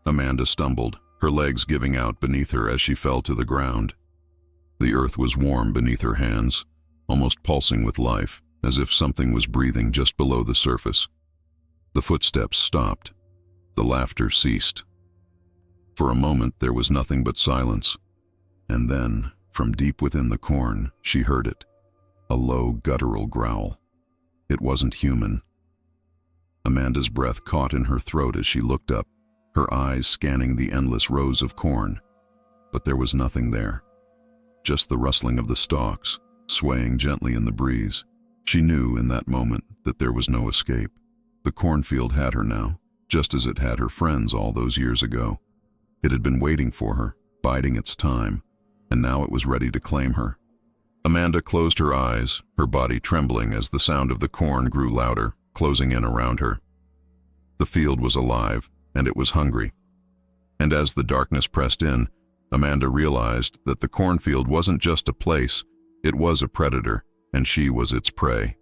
Amanda stumbled, her legs giving out beneath her as she fell to the ground. The earth was warm beneath her hands, almost pulsing with life, as if something was breathing just below the surface. The footsteps stopped. The laughter ceased. For a moment there was nothing but silence, and then, from deep within the corn, she heard it, a low, guttural growl. It wasn't human. Amanda's breath caught in her throat as she looked up, her eyes scanning the endless rows of corn. But there was nothing there. Just the rustling of the stalks, swaying gently in the breeze. She knew in that moment that there was no escape. The cornfield had her now, just as it had her friends all those years ago. It had been waiting for her, biding its time, and now it was ready to claim her. Amanda closed her eyes, her body trembling as the sound of the corn grew louder, closing in around her. The field was alive, and it was hungry. And as the darkness pressed in, Amanda realized that the cornfield wasn't just a place, it was a predator, and she was its prey.